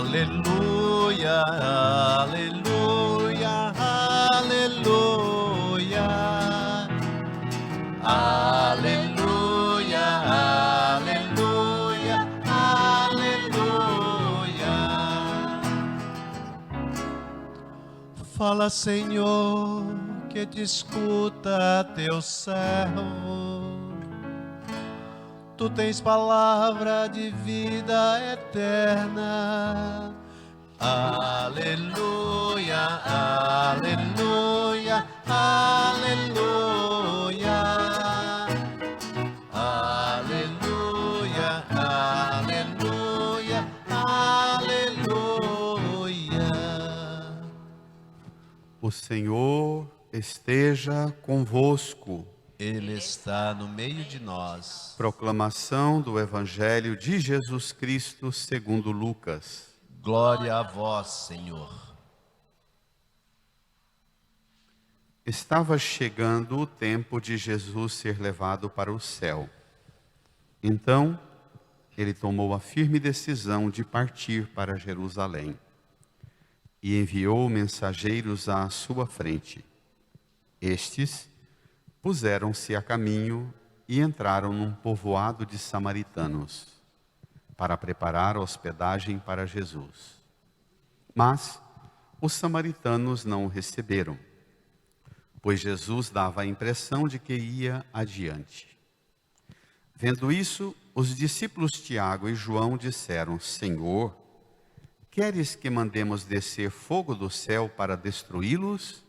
Aleluia, aleluia, aleluia. Aleluia, aleluia, aleluia. Fala, Senhor, que te escuta teu servo. Tu tens palavra de vida eterna. Aleluia, aleluia, aleluia. Aleluia, aleluia, aleluia. O Senhor esteja convosco. Ele está no meio de nós. Proclamação do Evangelho de Jesus Cristo segundo Lucas. Glória a vós, Senhor. Estava chegando o tempo de Jesus ser levado para o céu. Então, ele tomou a firme decisão de partir para Jerusalém e enviou mensageiros à sua frente. Estes puseram-se a caminho e entraram num povoado de samaritanos para preparar a hospedagem para Jesus. Mas os samaritanos não o receberam, pois Jesus dava a impressão de que ia adiante. Vendo isso, os discípulos Tiago e João disseram: Senhor, queres que mandemos descer fogo do céu para destruí-los?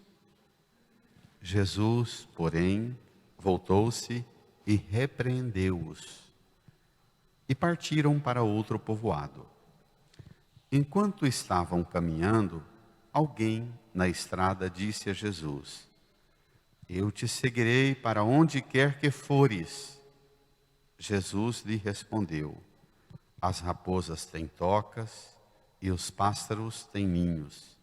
Jesus, porém, voltou-se e repreendeu-os. E partiram para outro povoado. Enquanto estavam caminhando, alguém na estrada disse a Jesus: Eu te seguirei para onde quer que fores. Jesus lhe respondeu: As raposas têm tocas e os pássaros têm ninhos,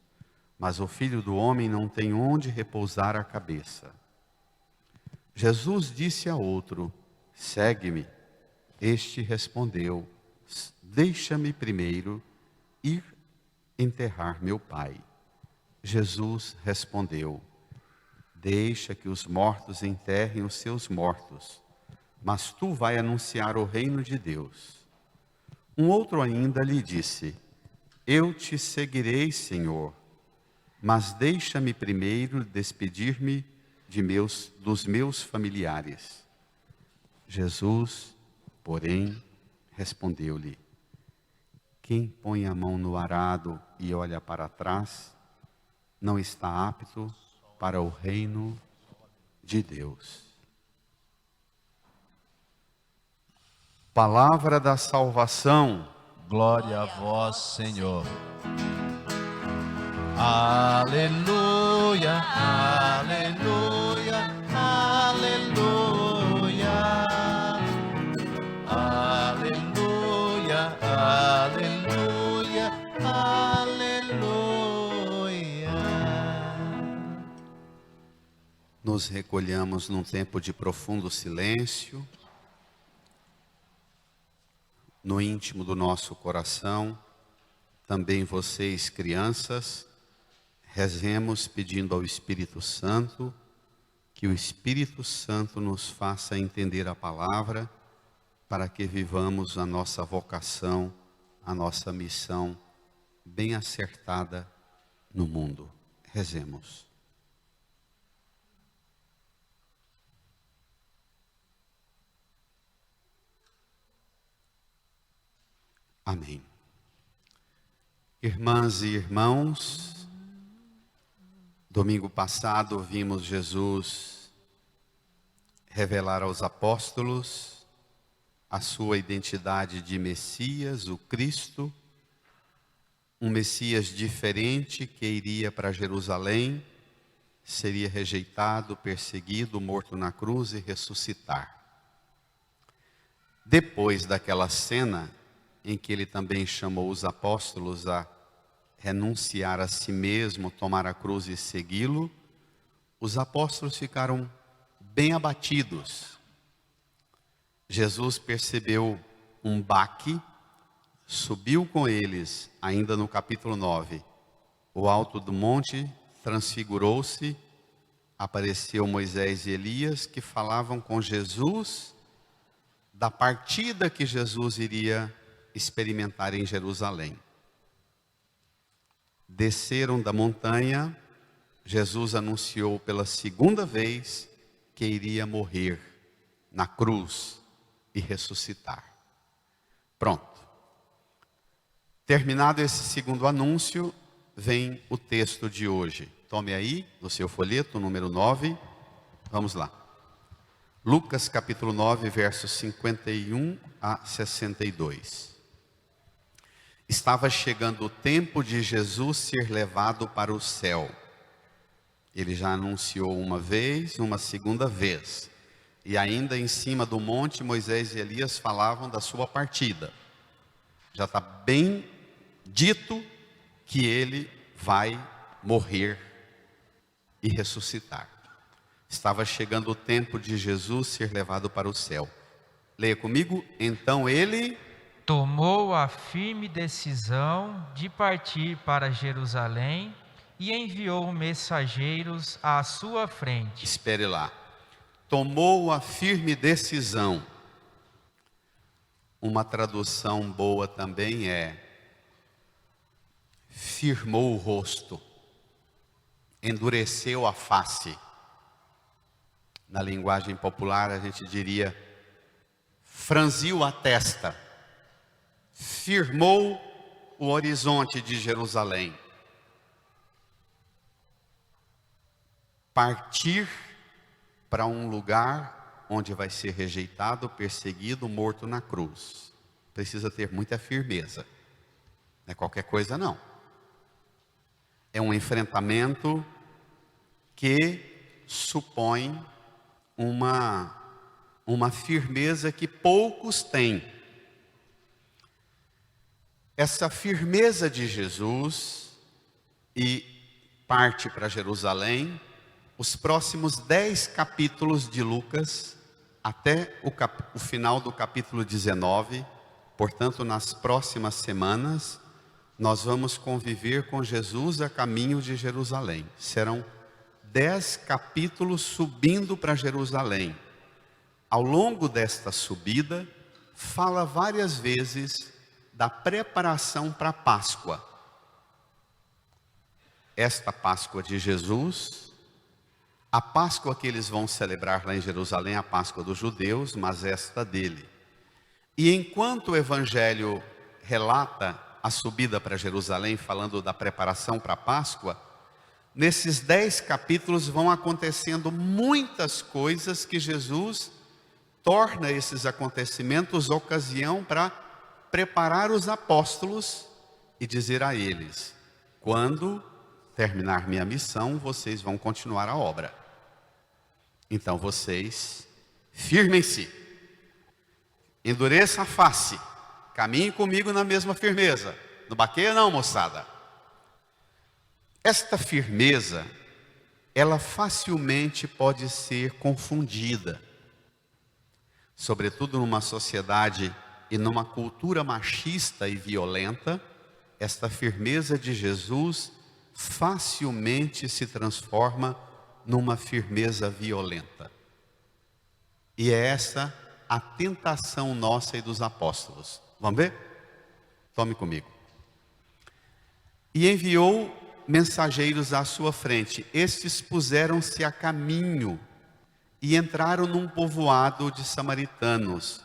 mas o Filho do Homem não tem onde repousar a cabeça. Jesus disse a outro: Segue-me. Este respondeu: Deixa-me primeiro ir enterrar meu pai. Jesus respondeu: Deixa que os mortos enterrem os seus mortos, mas tu vai anunciar o reino de Deus. Um outro ainda lhe disse: Eu te seguirei, Senhor, mas deixa-me primeiro despedir-me dos meus familiares. Jesus, porém, respondeu-lhe: Quem põe a mão no arado e olha para trás, não está apto para o reino de Deus. Palavra da salvação. Glória a vós, Senhor. Aleluia, aleluia, aleluia. Aleluia, aleluia, aleluia. Nos recolhamos num tempo de profundo silêncio, no íntimo do nosso coração. Também vocês, crianças, rezemos pedindo ao Espírito Santo que o Espírito Santo nos faça entender a palavra para que vivamos a nossa vocação, a nossa missão bem acertada no mundo. Rezemos. Amém. Irmãs e irmãos, domingo passado vimos Jesus revelar aos apóstolos a sua identidade de Messias, o Cristo, um Messias diferente que iria para Jerusalém, seria rejeitado, perseguido, morto na cruz e ressuscitar. Depois daquela cena em que ele também chamou os apóstolos a renunciar a si mesmo, tomar a cruz e segui-lo, os apóstolos ficaram bem abatidos. Jesus percebeu um baque, subiu com eles, ainda no capítulo 9, o alto do monte, transfigurou-se, apareceu Moisés e Elias, que falavam com Jesus da partida que Jesus iria experimentar em Jerusalém. Desceram da montanha, Jesus anunciou pela segunda vez que iria morrer na cruz e ressuscitar. Pronto. Terminado esse segundo anúncio, vem o texto de hoje. Tome aí, no seu folheto, número 9. Vamos lá. Lucas capítulo 9, versos 51 a 62. Estava chegando o tempo de Jesus ser levado para o céu. Ele já anunciou uma vez, uma segunda vez. E ainda em cima do monte, Moisés e Elias falavam da sua partida. Já está bem dito que ele vai morrer e ressuscitar. Estava chegando o tempo de Jesus ser levado para o céu. Leia comigo. Então ele tomou a firme decisão de partir para Jerusalém e enviou mensageiros à sua frente. Espere lá. Tomou a firme decisão. Uma tradução boa também é: firmou o rosto, endureceu a face. Na linguagem popular a gente diria: franziu a testa, firmou o horizonte de Jerusalém. Partir para um lugar onde vai ser rejeitado, perseguido, morto na cruz. Precisa ter muita firmeza. Não é qualquer coisa não. É um enfrentamento que supõe uma firmeza que poucos têm. Essa firmeza de Jesus e parte para Jerusalém. Os próximos 10 capítulos de Lucas, até o final do capítulo 19, portanto, nas próximas semanas, nós vamos conviver com Jesus a caminho de Jerusalém. Serão 10 capítulos subindo para Jerusalém. Ao longo desta subida, fala várias vezes da preparação para a Páscoa. Esta Páscoa de Jesus, a Páscoa que eles vão celebrar lá em Jerusalém, a Páscoa dos judeus, mas esta dele. E enquanto o Evangelho relata a subida para Jerusalém, falando da preparação para a Páscoa, nesses 10 capítulos vão acontecendo muitas coisas que Jesus torna esses acontecimentos ocasião para preparar os apóstolos e dizer a eles: quando terminar minha missão, vocês vão continuar a obra. Então vocês firmem-se, endureça a face, caminhe comigo na mesma firmeza. Não baqueia não, moçada. Esta firmeza, ela facilmente pode ser confundida, sobretudo numa sociedade e numa cultura machista e violenta. Esta firmeza de Jesus facilmente se transforma numa firmeza violenta. E é essa a tentação nossa e dos apóstolos. Vamos ver? Tome comigo. E enviou mensageiros à sua frente. Estes puseram-se a caminho e entraram num povoado de samaritanos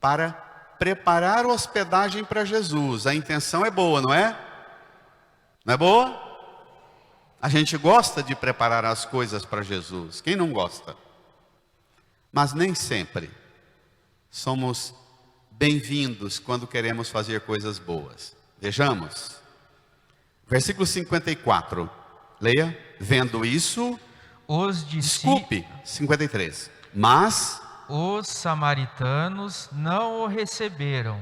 para preparar hospedagem para Jesus. A intenção é boa, não é? Não é boa? A gente gosta de preparar as coisas para Jesus. Quem não gosta? Mas nem sempre somos bem-vindos quando queremos fazer coisas boas. Vejamos. Versículo 54. Leia. Vendo isso, desculpe, 53. Mas os samaritanos não o receberam,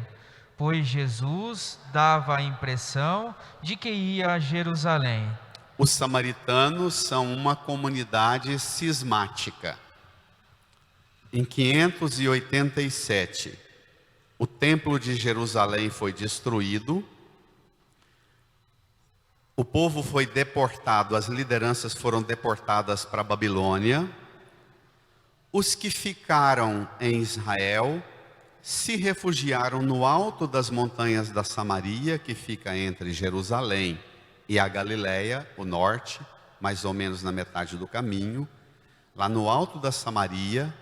pois Jesus dava a impressão de que ia a Jerusalém. Os samaritanos são uma comunidade cismática. Em 587, o templo de Jerusalém foi destruído, o povo foi deportado, as lideranças foram deportadas para a Babilônia. Os que ficaram em Israel se refugiaram no alto das montanhas da Samaria, que fica entre Jerusalém e a Galileia, o norte, mais ou menos na metade do caminho. Lá no alto da Samaria,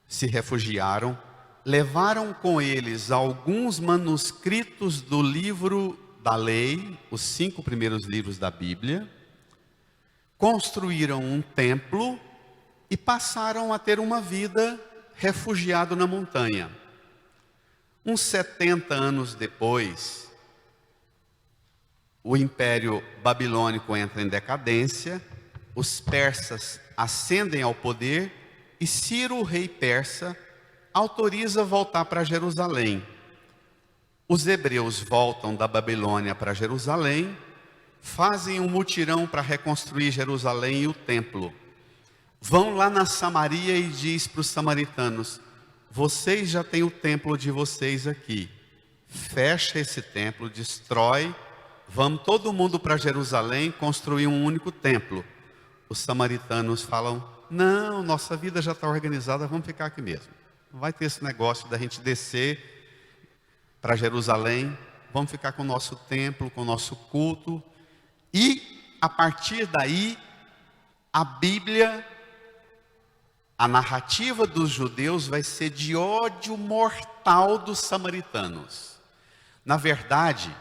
se refugiaram, levaram com eles alguns manuscritos do livro da lei, os 5 primeiros livros da Bíblia, construíram um templo e passaram a ter uma vida refugiado na montanha. Uns 70 anos depois, o Império Babilônico entra em decadência, os persas ascendem ao poder e Ciro, o rei persa, autoriza voltar para Jerusalém. Os hebreus voltam da Babilônia para Jerusalém, fazem um mutirão para reconstruir Jerusalém e o templo. Vão lá na Samaria e diz para os samaritanos: vocês já têm o templo de vocês aqui, fecha esse templo, destrói, vamos todo mundo para Jerusalém construir um único templo. Os samaritanos falam: não, nossa vida já está organizada, vamos ficar aqui mesmo. Não vai ter esse negócio da gente descer para Jerusalém, vamos ficar com o nosso templo, com o nosso culto. E a partir daí, a Bíblia, a narrativa dos judeus vai ser de ódio mortal dos samaritanos. Na verdade,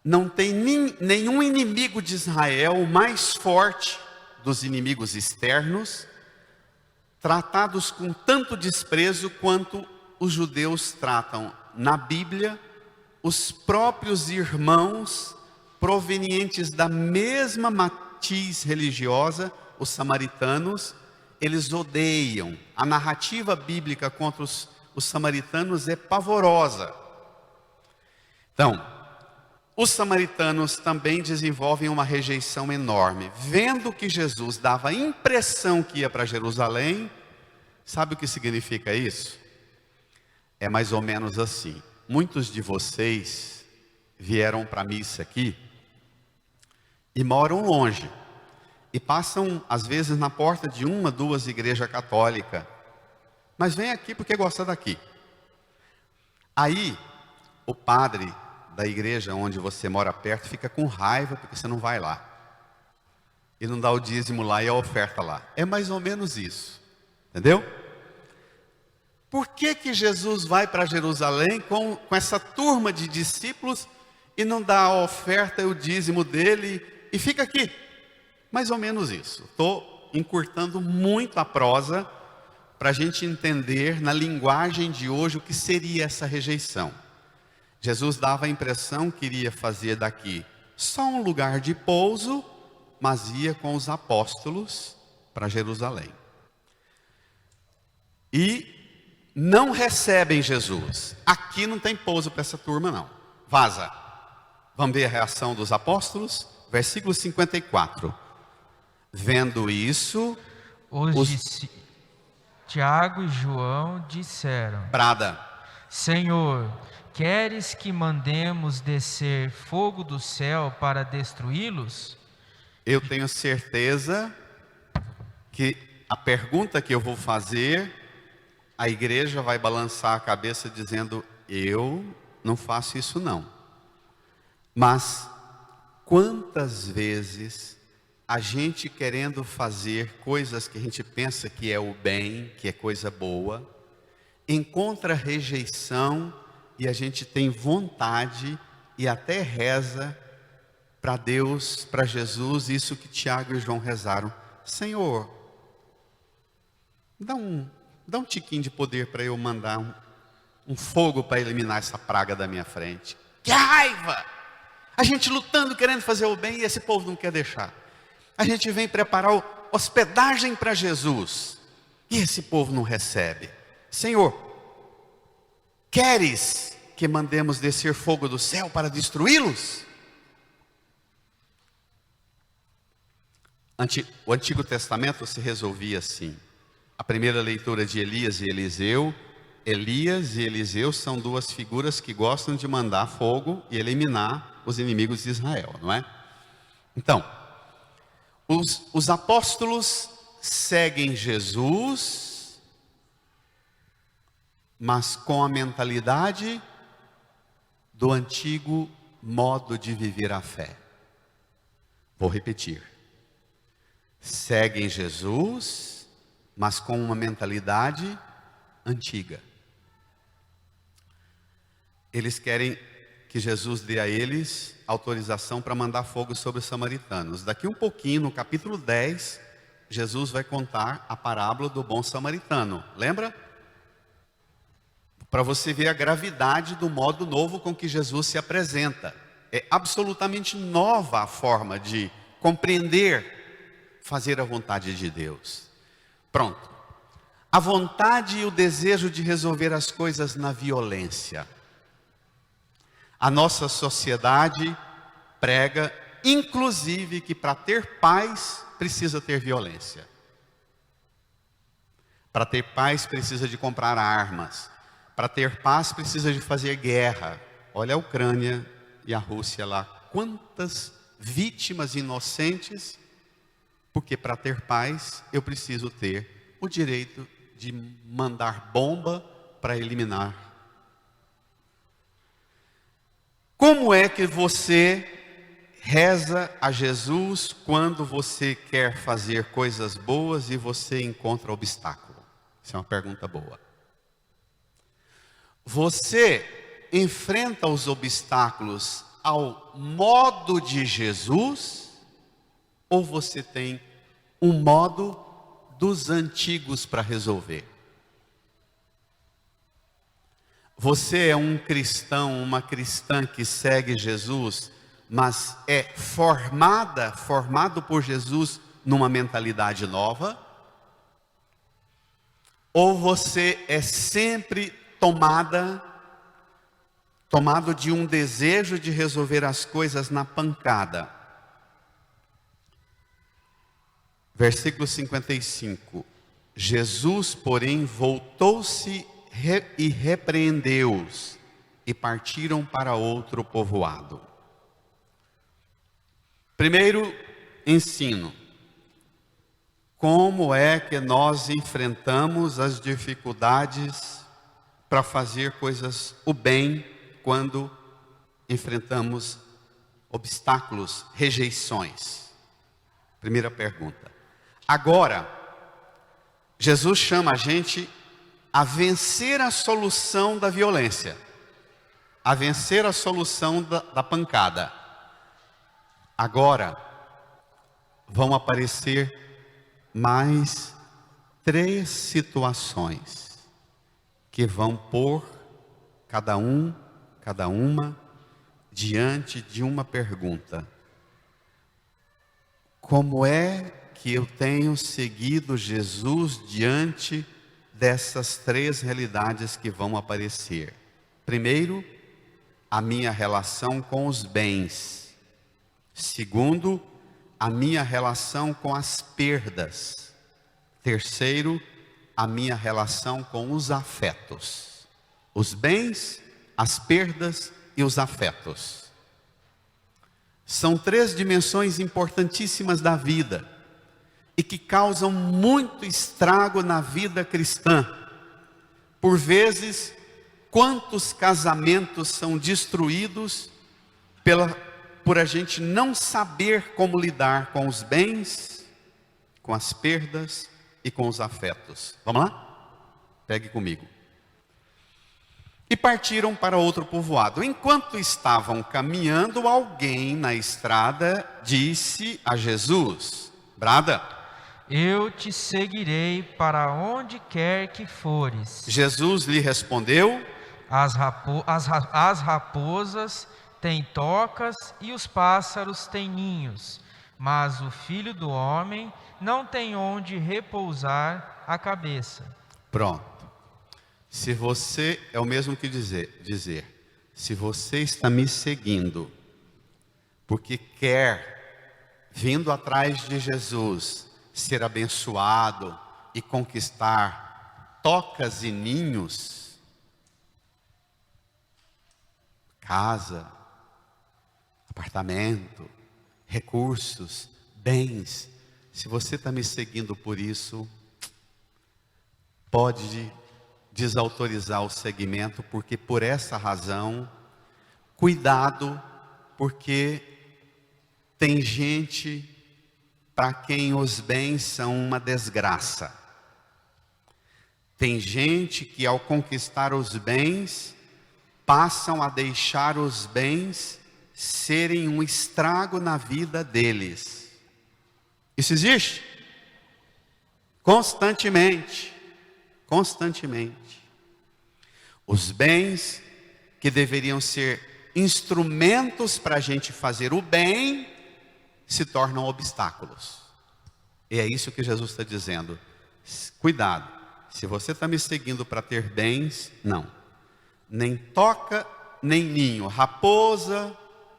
não tem nenhum inimigo de Israel mais forte dos inimigos externos, tratados com tanto desprezo quanto os judeus tratam na Bíblia os próprios irmãos provenientes da mesma matriz religiosa, os samaritanos. Eles odeiam. A narrativa bíblica contra os samaritanos é pavorosa. Então, os samaritanos também desenvolvem uma rejeição enorme. Vendo que Jesus dava a impressão que ia para Jerusalém, sabe o que significa isso? É mais ou menos assim. Muitos de vocês vieram para a missa aqui e moram longe. E passam, às vezes, na porta de 1, 2 igrejas católicas. Mas vem aqui porque gosta daqui. Aí, o padre da igreja onde você mora perto fica com raiva porque você não vai lá. E não dá o dízimo lá e a oferta lá. É mais ou menos isso. Entendeu? Por que Jesus vai para Jerusalém com essa turma de discípulos e não dá a oferta e o dízimo dele e fica aqui? Mais ou menos isso. Estou encurtando muito a prosa para a gente entender na linguagem de hoje o que seria essa rejeição. Jesus dava a impressão que iria fazer daqui só um lugar de pouso, mas ia com os apóstolos para Jerusalém. E não recebem Jesus. Aqui não tem pouso para essa turma não. Vaza. Vamos ver a reação dos apóstolos? Versículo 54. Vendo isso, Tiago e João disseram: brada, Senhor, queres que mandemos descer fogo do céu para destruí-los? eu tenho certeza que a pergunta que eu vou fazer, a igreja vai balançar a cabeça dizendo: eu não faço isso não. Mas quantas vezes a gente querendo fazer coisas que a gente pensa que é o bem, que é coisa boa, encontra rejeição e a gente tem vontade e até reza para Deus, para Jesus, isso que Tiago e João rezaram: Senhor, dá um tiquinho de poder para eu mandar um fogo para eliminar essa praga da minha frente. Que raiva! A gente lutando, querendo fazer o bem e esse povo não quer deixar. A gente vem preparar hospedagem para Jesus e esse povo não recebe. Senhor, queres que mandemos descer fogo do céu para destruí-los? O Antigo Testamento se resolvia assim. A primeira leitura de Elias e Eliseu, Elias e Eliseu são duas figuras que gostam de mandar fogo e eliminar os inimigos de Israel, não é? Então, os apóstolos seguem Jesus, mas com a mentalidade do antigo modo de viver a fé. Vou repetir. Seguem Jesus, mas com uma mentalidade antiga. Eles querem que Jesus dê a eles autorização para mandar fogo sobre os samaritanos. Daqui um pouquinho, no capítulo 10, Jesus vai contar a parábola do bom samaritano. Lembra? Para você ver a gravidade do modo novo com que Jesus se apresenta. É absolutamente nova a forma de compreender, fazer a vontade de Deus. Pronto. A vontade e o desejo de resolver as coisas na violência. A nossa sociedade prega, inclusive, que para ter paz precisa ter violência. Para ter paz precisa de comprar armas. Para ter paz precisa de fazer guerra. Olha a Ucrânia e a Rússia lá. Quantas vítimas inocentes, porque para ter paz eu preciso ter o direito de mandar bomba para eliminar. Como é que você reza a Jesus quando você quer fazer coisas boas e você encontra obstáculo? Essa é uma pergunta boa. Você enfrenta os obstáculos ao modo de Jesus, ou você tem um modo dos antigos para resolver? Você é um cristão, uma cristã que segue Jesus, mas é formado por Jesus numa mentalidade nova? Ou você é sempre tomado de um desejo de resolver as coisas na pancada? Versículo 55. Jesus, porém, voltou-se e repreendeu-os, e partiram para outro povoado. Primeiro ensino. Como é que nós enfrentamos as dificuldades para fazer o bem quando enfrentamos obstáculos, rejeições? Primeira pergunta. Agora, Jesus chama a gente a vencer a solução da violência, a vencer a solução da pancada. Agora, vão aparecer mais 3 situações que vão pôr cada uma diante de uma pergunta: como é que eu tenho seguido Jesus diante dessas 3 realidades que vão aparecer? Primeiro, a minha relação com os bens. Segundo, a minha relação com as perdas. Terceiro, a minha relação com os afetos. Os bens, as perdas e os afetos. São 3 dimensões importantíssimas da vida e que causam muito estrago na vida cristã. Por vezes, quantos casamentos são destruídos por a gente não saber como lidar com os bens, com as perdas e com os afetos. Vamos lá? Pegue comigo. E partiram para outro povoado. Enquanto estavam caminhando, alguém na estrada disse a Jesus: Brada, eu te seguirei para onde quer que fores. Jesus lhe respondeu: As raposas têm tocas e os pássaros têm ninhos, mas o Filho do Homem não tem onde repousar a cabeça. Pronto. Se você, é o mesmo que dizer, se você está me seguindo, porque quer, vindo atrás de Jesus, ser abençoado e conquistar tocas e ninhos, casa, apartamento, recursos, bens. Se você está me seguindo por isso, pode desautorizar o segmento, porque por essa razão, cuidado, porque tem gente para quem os bens são uma desgraça. Tem gente que ao conquistar os bens, passam a deixar os bens serem um estrago na vida deles. Isso existe? Constantemente. Os bens que deveriam ser instrumentos para a gente fazer o bem, se tornam obstáculos. E é isso que Jesus está dizendo. Cuidado, se você está me seguindo para ter bens, não. Nem toca, nem ninho. Raposa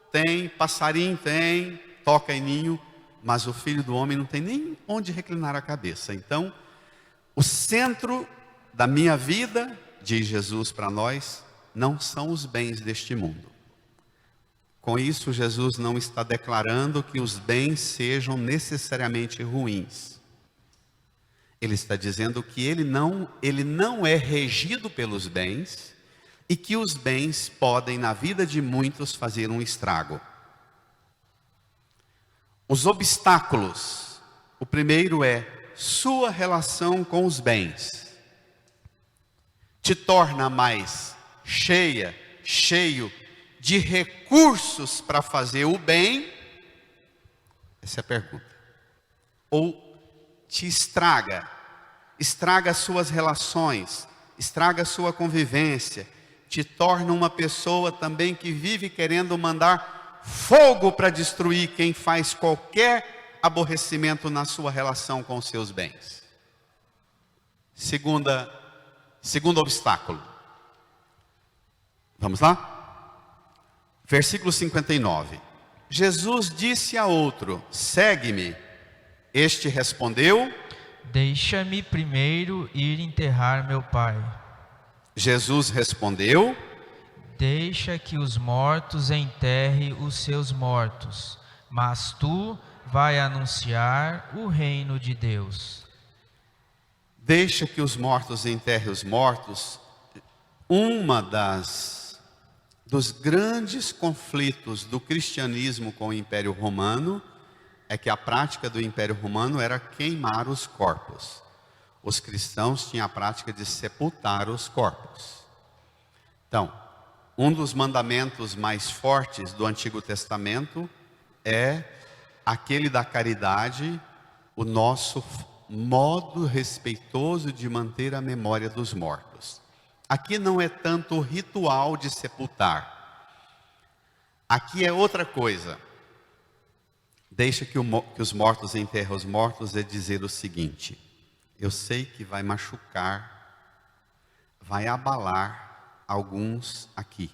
tem, passarinho tem, toca em ninho, mas o Filho do Homem não tem nem onde reclinar a cabeça. Então, o centro da minha vida, diz Jesus para nós, não são os bens deste mundo. Com isso, Jesus não está declarando que os bens sejam necessariamente ruins. Ele está dizendo que ele não é regido pelos bens e que os bens podem, na vida de muitos, fazer um estrago. Os obstáculos. O primeiro é sua relação com os bens. Te torna mais cheio de recursos para fazer o bem? Essa é a pergunta. Ou te estraga as suas relações, estraga a sua convivência, te torna uma pessoa também que vive querendo mandar fogo para destruir quem faz qualquer aborrecimento na sua relação com os seus bens. Segundo obstáculo. Vamos lá? Versículo 59. Jesus disse a outro: segue-me. Este respondeu: deixa-me primeiro ir enterrar meu pai. Jesus respondeu: deixa que os mortos enterrem os seus mortos, mas tu vai anunciar o reino de Deus. Deixa que os mortos enterrem os mortos. Dos grandes conflitos do cristianismo com o Império Romano é que a prática do Império Romano era queimar os corpos. Os cristãos tinham a prática de sepultar os corpos. Então, um dos mandamentos mais fortes do Antigo Testamento é aquele da caridade, o nosso modo respeitoso de manter a memória dos mortos. Aqui não é tanto o ritual de sepultar. Aqui é outra coisa. Deixa que os mortos enterrem os mortos é dizer o seguinte: eu sei que vai machucar, vai abalar alguns aqui.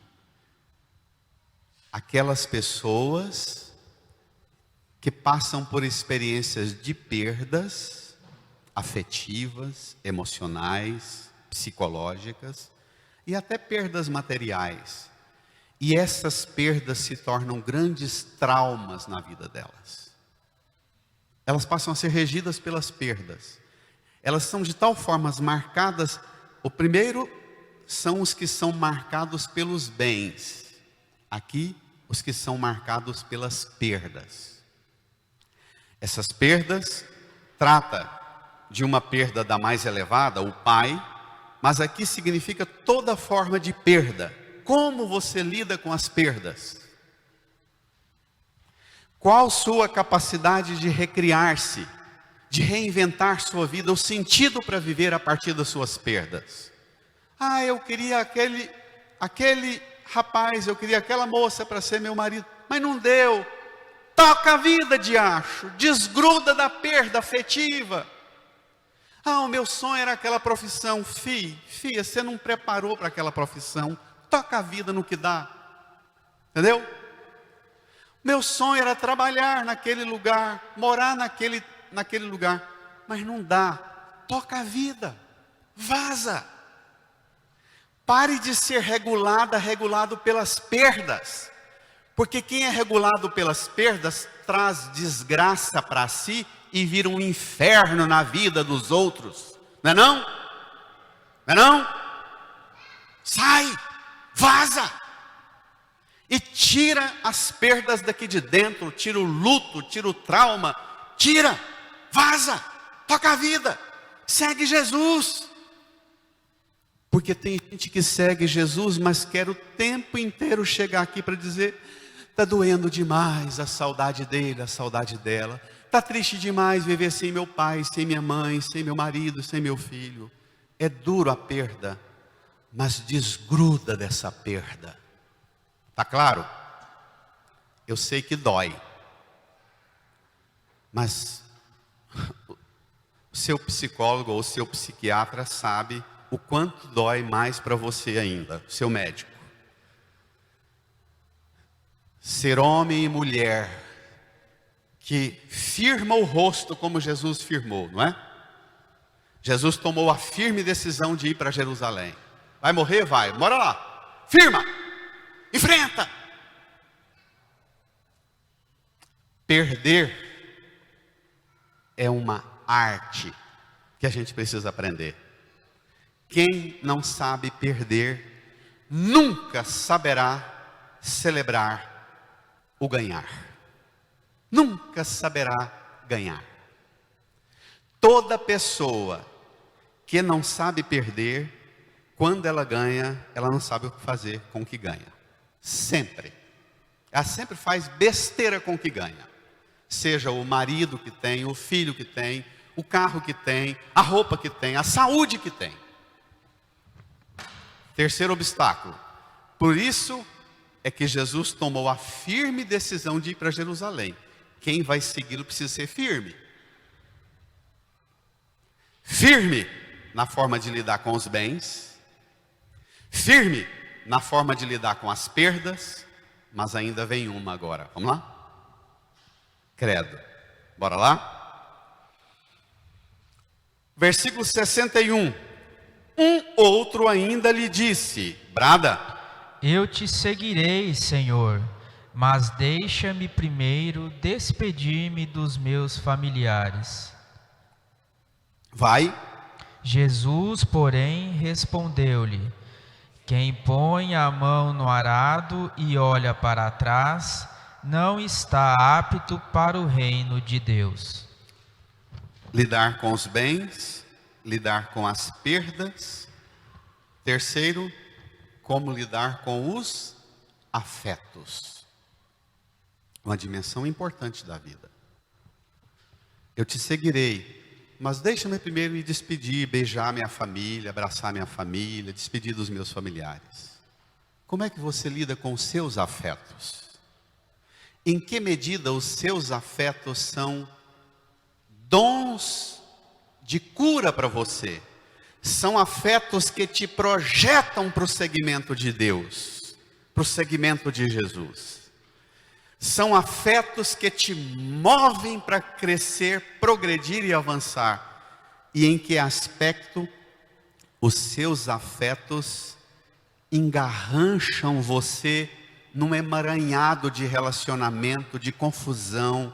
Aquelas pessoas que passam por experiências de perdas afetivas, emocionais, psicológicas e até perdas materiais. E essas perdas se tornam grandes traumas na vida delas. Elas passam a ser regidas pelas perdas. Elas são de tal forma marcadas. O primeiro são os que são marcados pelos bens. Aqui, os que são marcados pelas perdas. Essas perdas trata de uma perda da mais elevada, o pai, mas aqui significa toda forma de perda. Como você lida com as perdas? Qual sua capacidade de recriar-se, de reinventar sua vida, o sentido para viver a partir das suas perdas? Ah, eu queria aquele rapaz, eu queria aquela moça para ser meu marido, mas não deu. Toca a vida, diacho, desgruda da perda afetiva. Ah, o meu sonho era aquela profissão. Filha, você não preparou para aquela profissão. Toca a vida no que dá. Entendeu? Meu sonho era trabalhar naquele lugar, morar naquele lugar, mas não dá. Toca a vida. Vaza. Pare de ser regulado pelas perdas. Porque quem é regulado pelas perdas traz desgraça para si e vira um inferno na vida dos outros. Não é não? Não é não? Sai, vaza. E tira as perdas daqui de dentro, tira o luto, tira o trauma, tira, vaza, toca a vida, segue Jesus. Porque tem gente que segue Jesus, mas quer o tempo inteiro chegar aqui para dizer: está doendo demais a saudade dele, a saudade dela. Está triste demais viver sem meu pai, sem minha mãe, sem meu marido, sem meu filho. É duro a perda, mas desgruda dessa perda. Está claro? Eu sei que dói. Mas o seu psicólogo ou o seu psiquiatra sabe o quanto dói mais para você ainda, seu médico. Ser homem e mulher que firma o rosto como Jesus firmou, não é? Jesus tomou a firme decisão de ir para Jerusalém. Vai morrer? Vai, bora lá, firma, enfrenta. Perder é uma arte que a gente precisa aprender. Quem não sabe perder, nunca saberá celebrar o ganhar. Nunca saberá ganhar. Toda pessoa que não sabe perder, quando ela ganha, ela não sabe o que fazer com o que ganha. Sempre. Ela sempre faz besteira com o que ganha. Seja o marido que tem, o filho que tem, o carro que tem, a roupa que tem, a saúde que tem. Terceiro obstáculo. Por isso é que Jesus tomou a firme decisão de ir para Jerusalém. Quem vai segui-lo precisa ser firme. Firme na forma de lidar com os bens. Firme na forma de lidar com as perdas. Mas ainda vem uma agora. Vamos lá? Credo. Bora lá? Versículo 61. Um outro ainda lhe disse: brada, Eu te seguirei, Senhor, mas deixa-me primeiro despedir-me dos meus familiares. vai. Jesus, porém, respondeu-lhe: Quem põe a mão no arado e olha para trás, não está apto para o reino de Deus. Lidar com os bens, lidar com as perdas. Terceiro, como lidar com os afetos. Uma dimensão importante da vida. Eu te seguirei, mas deixa-me primeiro me despedir, beijar minha família, abraçar minha família, despedir dos meus familiares. Como é que você lida com os seus afetos? Em que medida os seus afetos são dons de cura para você? São afetos que te projetam para o segmento de Deus, para o segmento de Jesus. São afetos que te movem para crescer, progredir e avançar. E em que aspecto os seus afetos engarrancham você num emaranhado de relacionamento, de confusão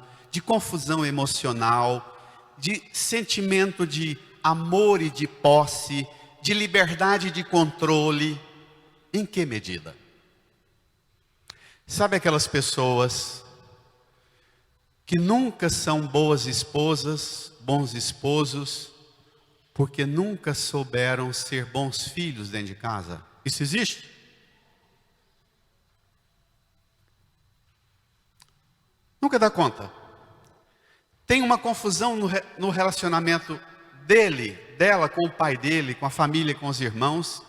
emocional, de sentimento de amor e de posse, de liberdade de controle? Em que medida? Sabe aquelas pessoas que nunca são boas esposas, bons esposos, porque nunca souberam ser bons filhos dentro de casa? Isso existe? Nunca dá conta. Tem uma confusão no relacionamento dela com o pai dele, com a família, com os irmãos,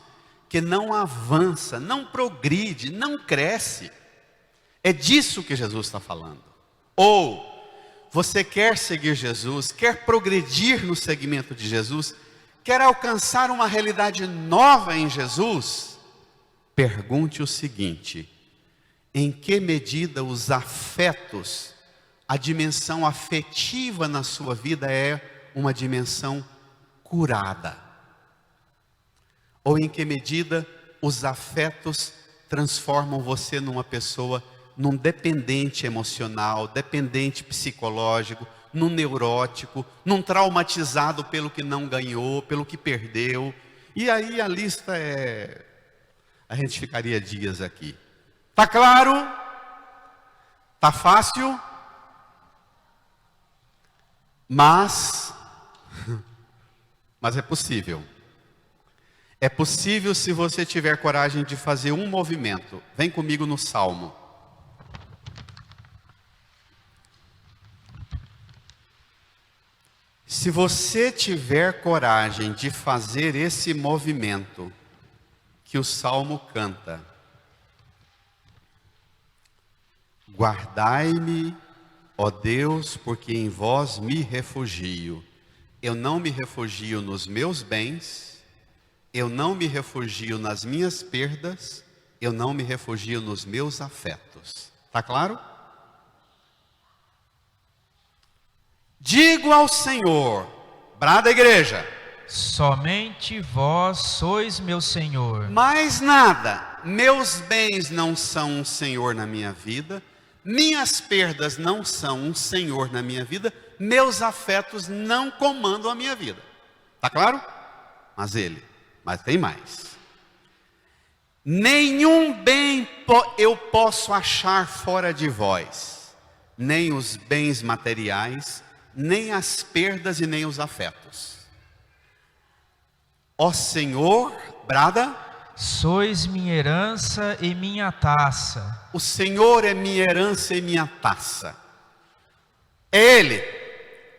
que não avança, não progride, não cresce. É disso que Jesus está falando. Ou você quer seguir Jesus, quer progredir no segmento de Jesus, quer alcançar uma realidade nova em Jesus? Pergunte o seguinte: em que medida os afetos, a dimensão afetiva na sua vida é uma dimensão curada? Ou em que medida os afetos transformam você numa pessoa, num dependente emocional, dependente psicológico, num neurótico, num traumatizado pelo que não ganhou, pelo que perdeu. E aí a lista é... a gente ficaria dias aqui. Tá claro? Tá fácil? Mas é possível. É possível se você tiver coragem de fazer um movimento. Vem comigo no Salmo. Se você tiver coragem de fazer esse movimento que o Salmo canta, guardai-me, ó Deus, porque em vós me refugio. Eu não me refugio nos meus bens, eu não me refugio nas minhas perdas, eu não me refugio nos meus afetos. Está claro? Digo ao Senhor, brada igreja, somente vós sois meu Senhor. mais nada, meus bens não são um Senhor na minha vida, minhas perdas não são um Senhor na minha vida, meus afetos não comandam a minha vida. Está claro? Mas tem mais. Nenhum bem eu posso achar fora de vós, nem os bens materiais, nem as perdas e nem os afetos. Ó Senhor, brada, sois minha herança e minha taça. o Senhor é minha herança e minha taça. É Ele.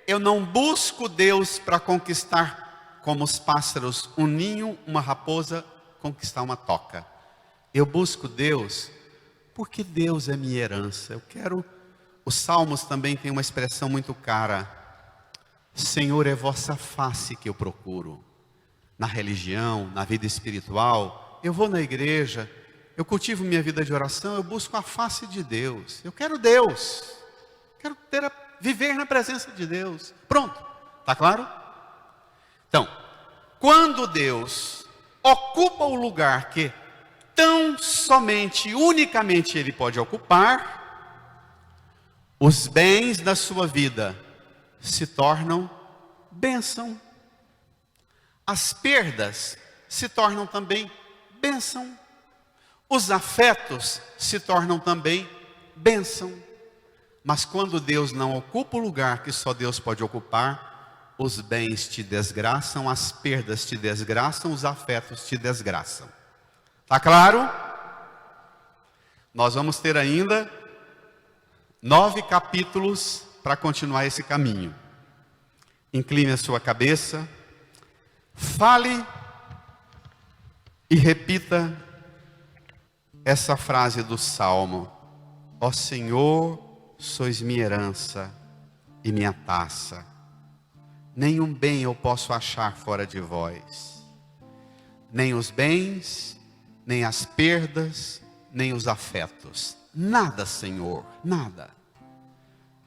Eu não busco Deus para conquistar, como os pássaros, um ninho, uma raposa, conquistar uma toca. Eu busco Deus porque Deus é minha herança. Eu quero... Os Salmos também têm uma expressão muito cara. Senhor, é vossa face que eu procuro. Na religião, na vida espiritual, eu vou na igreja, eu cultivo minha vida de oração, eu busco a face de Deus. Eu quero Deus. Quero viver na presença de Deus. Pronto. Está claro? Então, quando Deus ocupa o lugar que tão somente, unicamente Ele pode ocupar, os bens da sua vida se tornam bênção. As perdas se tornam também bênção. Os afetos se tornam também bênção. Mas quando Deus não ocupa o lugar que só Deus pode ocupar, os bens te desgraçam, as perdas te desgraçam, os afetos te desgraçam. Está claro? Nós vamos ter ainda 9 capítulos para continuar esse caminho. Incline a sua cabeça, fale e repita essa frase do Salmo: ó Senhor, sois minha herança e minha taça. Nenhum bem eu posso achar fora de vós. Nem os bens, nem as perdas, nem os afetos. Nada, Senhor, nada.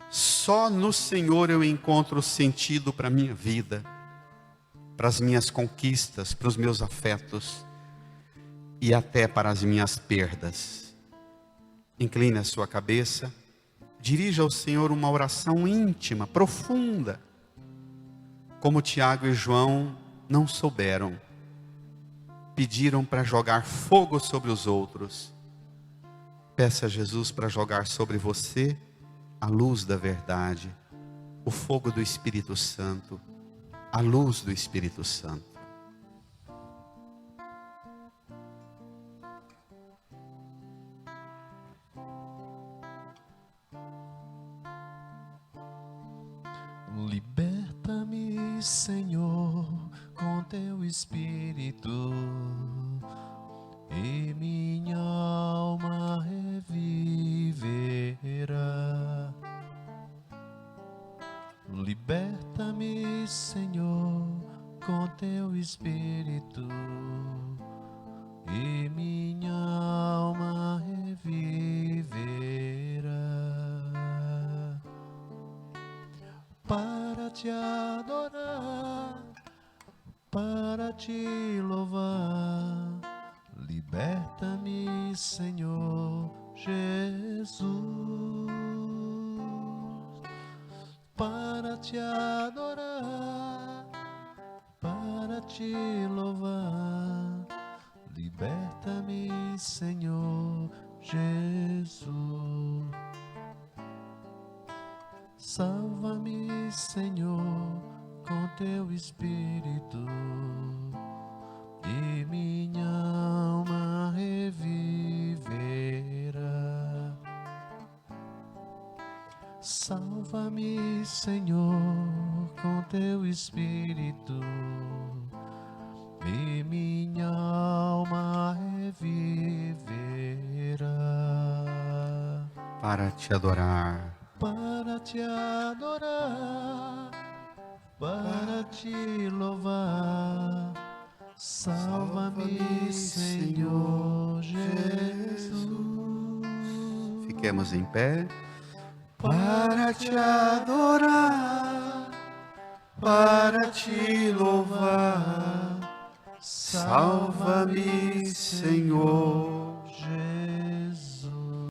Só no Senhor eu encontro sentido para a minha vida, para as minhas conquistas, para os meus afetos e até para as minhas perdas. Incline a sua cabeça, dirija ao Senhor uma oração íntima, profunda, como Tiago e João não souberam. Pediram para jogar fogo sobre os outros. Peça a Jesus para jogar sobre você a luz da verdade, o fogo do Espírito Santo, a luz do Espírito Santo. Liberta-me, Senhor, com teu Espírito, e minha alma reviverá. Liberta-me, Senhor, com teu Espírito, e minha alma reviverá. Para te adorar, para te louvar, Senhor Jesus, para te adorar, para te louvar. Liberta-me, Senhor Jesus. Salva-me, Senhor, com teu Espírito, e minha alma reviverá. Salva-me, Senhor, com teu Espírito, e minha alma reviverá. Para te adorar, Para te adorar, para te louvar. Salva-me, Senhor Jesus. fiquemos em pé. Para te adorar, para te louvar. Salva-me, Senhor Jesus.